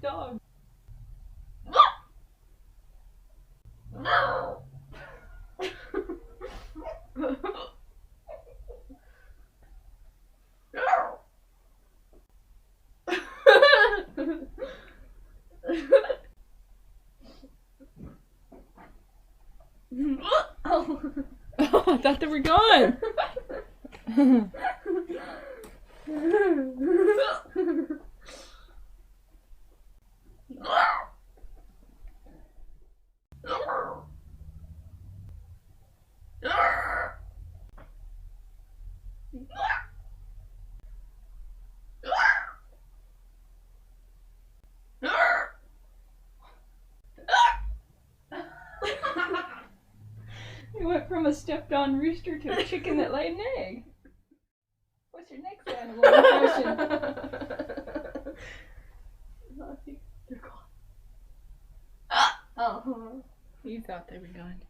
dog. Oh, I thought they were gone. It went from a stepped-on rooster to a chicken that laid an egg. What's your next animal impression? I think they're gone. Oh. You thought they were gone.